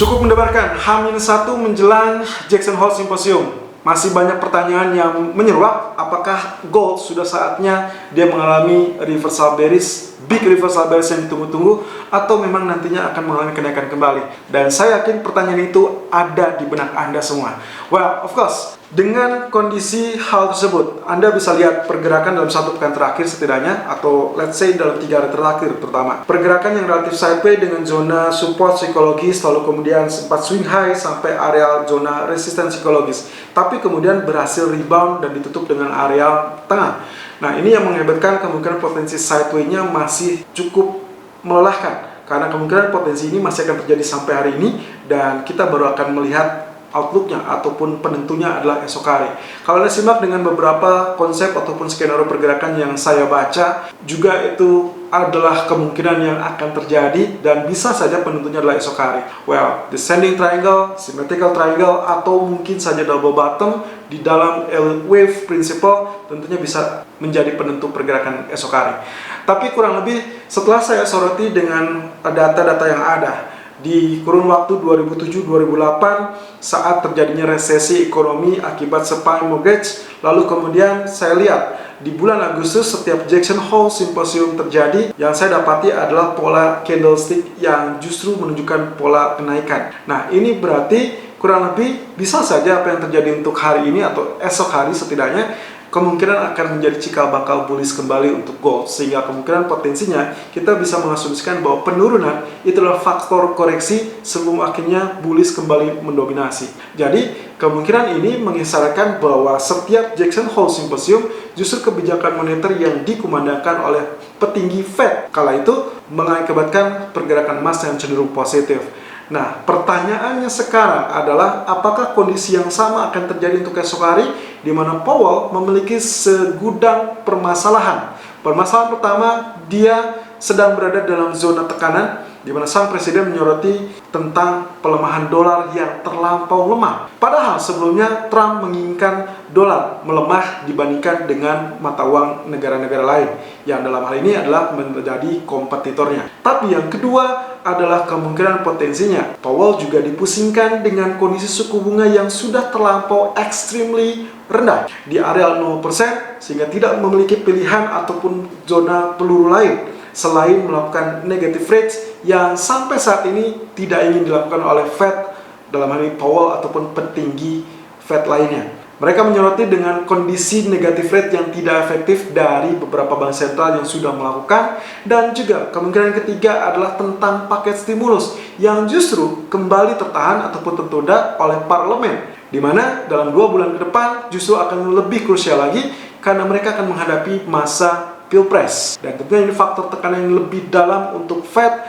Cukup mendebarkan H-1 menjelang Jackson Hole Symposium. Masih banyak pertanyaan yang menyeruak, apakah gold sudah saatnya dia mengalami reversal bearish, big reversal bearish yang ditunggu-tunggu, atau memang nantinya akan mengalami kenaikan kembali. Dan saya yakin pertanyaan itu ada di benak Anda semua. Well, of course, dengan kondisi hal tersebut, Anda bisa lihat pergerakan dalam satu pekan terakhir setidaknya, atau let's say dalam 3 hari terakhir terutama. Pergerakan yang relatif sideways dengan zona support psikologis, lalu kemudian sempat swing high sampai area zona resisten psikologis. Tapi kemudian berhasil rebound dan ditutup dengan area tengah. Nah, ini yang mengakibatkan kemungkinan potensi sideways-nya masih cukup melelahkan. Karena kemungkinan potensi ini masih akan terjadi sampai hari ini, dan kita baru akan melihat outlooknya ataupun penentunya adalah esok hari. Kalau Anda simak dengan beberapa konsep ataupun skenario pergerakan yang saya baca, juga itu adalah kemungkinan yang akan terjadi dan bisa saja penentunya adalah esok hari. Well, descending triangle, symmetrical triangle, atau mungkin saja double bottom di dalam Elliott Wave Principle tentunya bisa menjadi penentu pergerakan esok hari. Tapi kurang lebih setelah saya soroti dengan data-data yang ada di kurun waktu 2007-2008 saat terjadinya resesi ekonomi akibat subprime mortgage, lalu kemudian saya lihat di bulan Agustus setiap Jackson Hole Symposium terjadi, yang saya dapati adalah pola candlestick yang justru menunjukkan pola kenaikan. Nah, ini berarti kurang lebih bisa saja apa yang terjadi untuk hari ini atau esok hari setidaknya kemungkinan akan menjadi cikal bakal bullish kembali untuk gold, sehingga kemungkinan potensinya kita bisa mengasumsikan bahwa penurunan itu adalah faktor koreksi sebelum akhirnya bullish kembali mendominasi. Jadi kemungkinan ini mengisyaratkan bahwa setiap Jackson Hole Symposium justru kebijakan moneter yang dikumandangkan oleh petinggi Fed kala itu mengakibatkan pergerakan emas yang cenderung positif. Nah, pertanyaannya sekarang adalah apakah kondisi yang sama akan terjadi untuk esok hari, di mana Powell memiliki segudang permasalahan. Permasalahan pertama, dia sedang berada dalam zona tekanan, di mana sang presiden menyoroti tentang pelemahan dolar yang terlampau lemah. Padahal sebelumnya Trump menginginkan dolar melemah dibandingkan dengan mata uang negara-negara lain, yang dalam hal ini adalah menjadi kompetitornya. Tapi yang kedua adalah kemungkinan potensinya Powell juga dipusingkan dengan kondisi suku bunga yang sudah terlampau extremely rendah di area 0%, sehingga tidak memiliki pilihan ataupun zona peluru lain selain melakukan negative rates yang sampai saat ini tidak ingin dilakukan oleh Fed, dalam hal ini Powell ataupun petinggi Fed lainnya. Mereka menyoroti dengan kondisi negative rate yang tidak efektif dari beberapa bank sentral yang sudah melakukan, dan juga kemungkinan ketiga adalah tentang paket stimulus yang justru kembali tertahan ataupun tertunda oleh parlemen, di mana dalam 2 bulan ke depan justru akan lebih krusial lagi karena mereka akan menghadapi masa Pilpres, dan tentunya ini faktor tekanan yang lebih dalam untuk Fed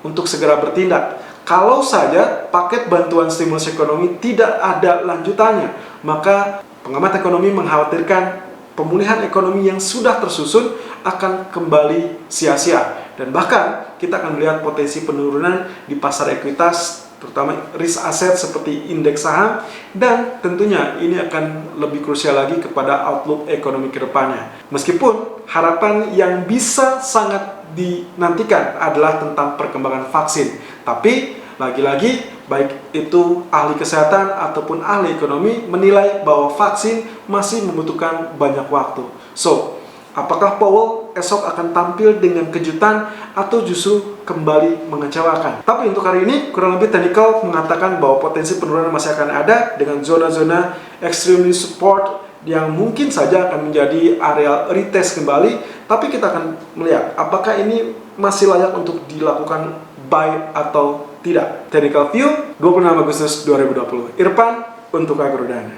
untuk segera bertindak. Kalau saja paket bantuan stimulus ekonomi tidak ada lanjutannya, maka pengamat ekonomi mengkhawatirkan pemulihan ekonomi yang sudah tersusun akan kembali sia-sia, dan bahkan kita akan melihat potensi penurunan di pasar ekuitas, terutama risk aset seperti indeks saham, dan tentunya ini akan lebih krusial lagi kepada outlook ekonomi ke depannya. Meskipun harapan yang bisa sangat dinantikan adalah tentang perkembangan vaksin, tapi lagi-lagi baik itu ahli kesehatan ataupun ahli ekonomi menilai bahwa vaksin masih membutuhkan banyak waktu. So, apakah Powell esok akan tampil dengan kejutan atau justru kembali mengecewakan? Tapi untuk hari ini kurang lebih technical mengatakan bahwa potensi penurunan masih akan ada dengan zona-zona extremely support yang mungkin saja akan menjadi area retest kembali. Tapi kita akan melihat apakah ini masih layak untuk dilakukan buy atau tidak. Technical View 26 Agustus 2020. Irfan untuk Agrodana.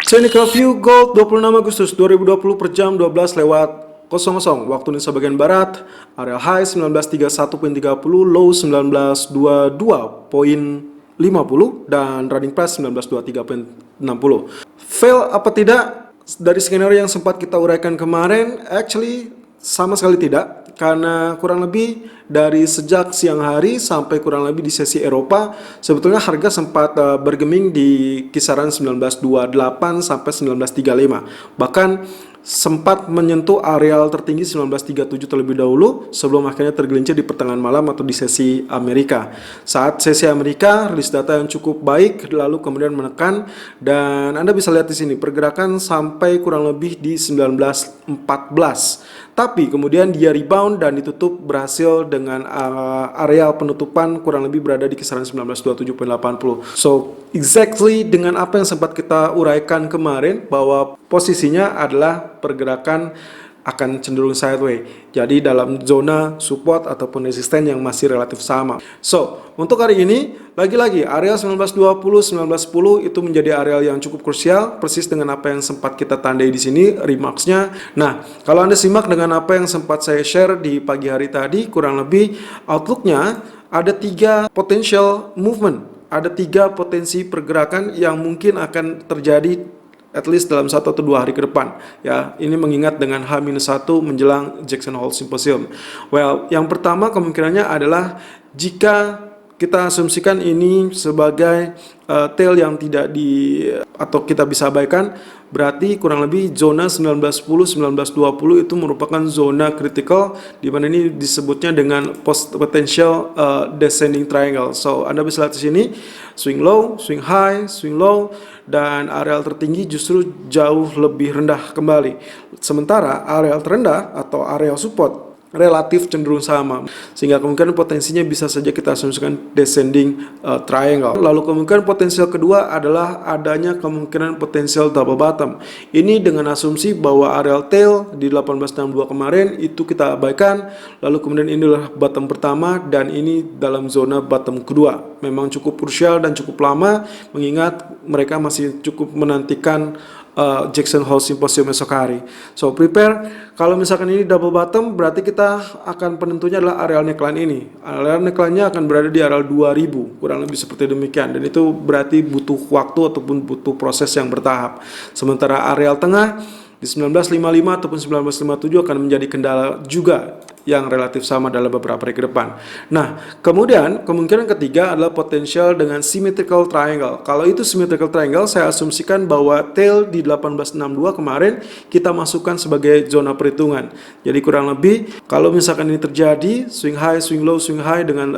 Technical View Gold 26 Agustus 2020 per jam 12:00 waktu Indonesia bagian Barat. Area high 1931.30, low 1922.50, dan running price 1923.60. Fail apa tidak? Dari skenario yang sempat kita uraikan kemarin, actually sama sekali tidak, karena kurang lebih dari sejak siang hari sampai kurang lebih di sesi Eropa, sebetulnya harga sempat bergeming di kisaran 1928 sampai 1935. Bahkan sempat menyentuh areal tertinggi 1937 terlebih dahulu sebelum akhirnya tergelincir di pertengahan malam atau di sesi Amerika. Saat sesi Amerika, rilis data yang cukup baik lalu kemudian menekan, dan Anda bisa lihat di sini pergerakan sampai kurang lebih di 1914. Tapi kemudian dia rebound dan ditutup berhasil dengan areal penutupan kurang lebih berada di kisaran 1927.80. So, exactly dengan apa yang sempat kita uraikan kemarin bahwa posisinya adalah pergerakan akan cenderung sideways. Jadi dalam zona support ataupun resisten yang masih relatif sama. So, untuk hari ini lagi-lagi area 1920-1910 itu menjadi area yang cukup krusial, persis dengan apa yang sempat kita tandai di sini remarks-nya. Nah, kalau Anda simak dengan apa yang sempat saya share di pagi hari tadi, kurang lebih outlook-nya ada 3 potential movement, ada 3 potensi pergerakan yang mungkin akan terjadi at least dalam 1 atau 2 hari ke depan. Ya, ini mengingat dengan H-1 menjelang Jackson Hole Symposium. Well, yang pertama kemungkinannya adalah jika kita asumsikan ini sebagai tail yang tidak atau kita bisa abaikan, berarti kurang lebih zona 1910-1920 itu merupakan zona critical, di mana ini disebutnya dengan potential descending triangle. So, Anda bisa lihat di sini swing low, swing high, swing low, dan areal tertinggi justru jauh lebih rendah kembali. Sementara areal terendah atau areal support relatif cenderung sama, sehingga kemungkinan potensinya bisa saja kita asumsikan descending triangle. Lalu kemungkinan potensial kedua adalah adanya kemungkinan potensial double bottom. Ini dengan asumsi bahwa areal tail di 1862 kemarin itu kita abaikan, lalu kemudian ini adalah bottom pertama dan ini dalam zona bottom kedua. Memang cukup krusial dan cukup lama, mengingat mereka masih cukup menantikan Jackson Hole Symposium esok hari. So, prepare. Kalau misalkan ini double bottom, berarti kita akan penentunya adalah areal neckline ini. Areal neckline-nya akan berada di areal 2000, kurang lebih seperti demikian. Dan itu berarti butuh waktu ataupun butuh proses yang bertahap. Sementara areal tengah di 1955 ataupun 1957 akan menjadi kendala juga yang relatif sama dalam beberapa hari ke depan. Nah, kemudian kemungkinan ketiga adalah potensial dengan symmetrical triangle. Kalau itu symmetrical triangle, saya asumsikan bahwa tail di 1862 kemarin kita masukkan sebagai zona perhitungan. Jadi kurang lebih kalau misalkan ini terjadi, swing high dengan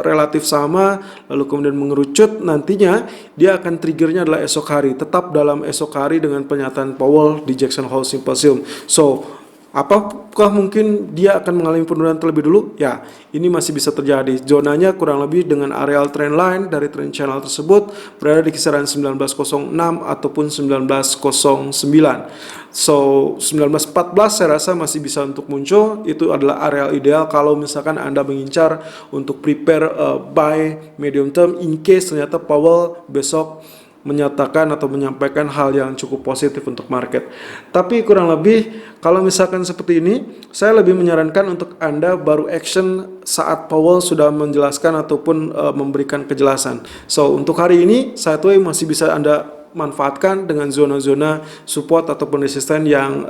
relatif sama, lalu kemudian mengerucut, nantinya dia akan triggernya adalah esok hari, tetap dalam esok hari dengan pernyataan Powell di Jackson Hole Symposium. So, apakah mungkin dia akan mengalami penurunan terlebih dulu? Ya, ini masih bisa terjadi. Zonanya kurang lebih dengan areal trend line dari trend channel tersebut berada di kisaran 1906 ataupun 1909. So, 1914 saya rasa masih bisa untuk muncul. Itu adalah areal ideal kalau misalkan Anda mengincar untuk prepare buy medium term in case ternyata Powell besok menyatakan atau menyampaikan hal yang cukup positif untuk market. Tapi kurang lebih kalau misalkan seperti ini, saya lebih menyarankan untuk Anda baru action saat Powell sudah menjelaskan ataupun memberikan kejelasan. So, untuk hari ini sideways masih bisa Anda manfaatkan dengan zona-zona support ataupun resisten yang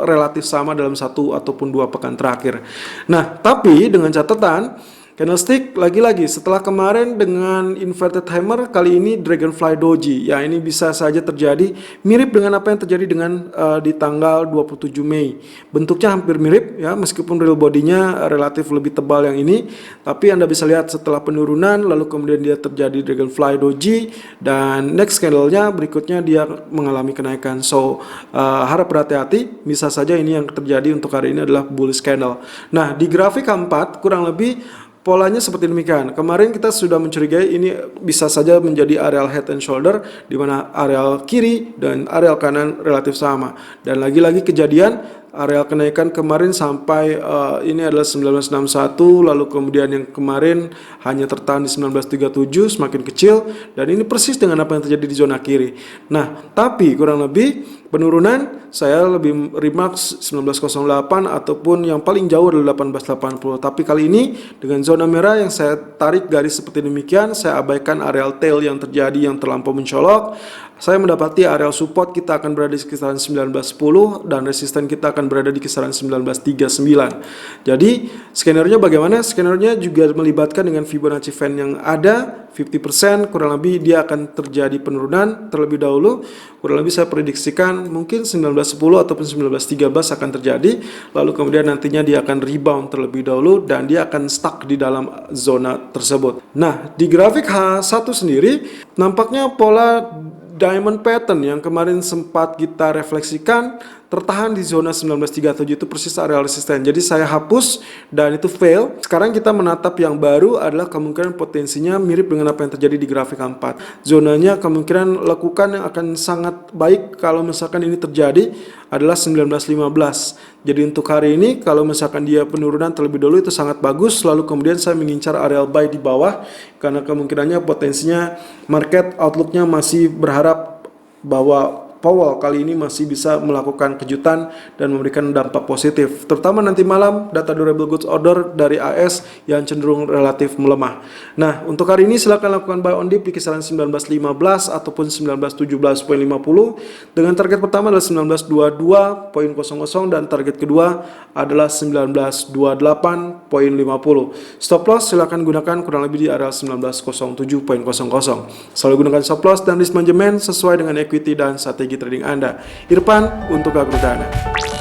relatif sama dalam 1 ataupun 2 pekan terakhir. Nah, tapi dengan catatan candlestick lagi-lagi setelah kemarin dengan inverted hammer, kali ini dragonfly doji. Ya, ini bisa saja terjadi mirip dengan apa yang terjadi dengan di tanggal 27 Mei. Bentuknya hampir mirip ya, meskipun real bodinya relatif lebih tebal yang ini, tapi Anda bisa lihat setelah penurunan lalu kemudian dia terjadi dragonfly doji dan next candle-nya berikutnya dia mengalami kenaikan. So, harap berhati-hati, bisa saja ini yang terjadi untuk hari ini adalah bullish candle. Nah, di grafik keempat kurang lebih polanya seperti demikian. Kemarin kita sudah mencurigai ini bisa saja menjadi areal head and shoulder, di mana areal kiri dan areal kanan relatif sama. Dan lagi-lagi kejadian areal kenaikan kemarin sampai ini adalah 1961, lalu kemudian yang kemarin hanya tertahan di 1937, semakin kecil, dan ini persis dengan apa yang terjadi di zona kiri. Nah, tapi kurang lebih penurunan saya lebih remarks 1908 ataupun yang paling jauh adalah 1880. Tapi kali ini dengan zona merah yang saya tarik garis seperti demikian, saya abaikan areal tail yang terjadi yang terlampau mencolok. Saya mendapati areal support kita akan berada di sekitaran 1910 dan resisten kita akan akan berada di kisaran 1939. Jadi skenario bagaimana? Skenario juga melibatkan dengan Fibonacci fan yang ada 50%, kurang lebih dia akan terjadi penurunan terlebih dahulu. Kurang lebih saya prediksikan mungkin 1910 ataupun 1913 akan terjadi, lalu kemudian nantinya dia akan rebound terlebih dahulu dan dia akan stuck di dalam zona tersebut. Nah, di grafik H1 sendiri nampaknya pola diamond pattern yang kemarin sempat kita refleksikan tertahan di zona 1937, itu persis area resisten. Jadi saya hapus dan itu fail. Sekarang kita menatap yang baru adalah kemungkinan potensinya mirip dengan apa yang terjadi di grafik 4. Zonanya kemungkinan lekukan yang akan sangat baik kalau misalkan ini terjadi adalah 1915. Jadi untuk hari ini kalau misalkan dia penurunan terlebih dahulu itu sangat bagus, lalu kemudian saya mengincar area buy di bawah karena kemungkinannya potensinya market outlooknya masih berharap bahwa Powell kali ini masih bisa melakukan kejutan dan memberikan dampak positif, terutama nanti malam data durable goods order dari AS yang cenderung relatif melemah. Nah, untuk hari ini silakan lakukan buy on dip di kisaran 1915 ataupun 1917.50 dengan target pertama adalah 1922.00 dan target kedua adalah 1928.50. Stop loss silakan gunakan kurang lebih di area 1907.00. Selalu gunakan stop loss dan risk management sesuai dengan equity dan strategi trading Anda. Irfan untuk Agrodana.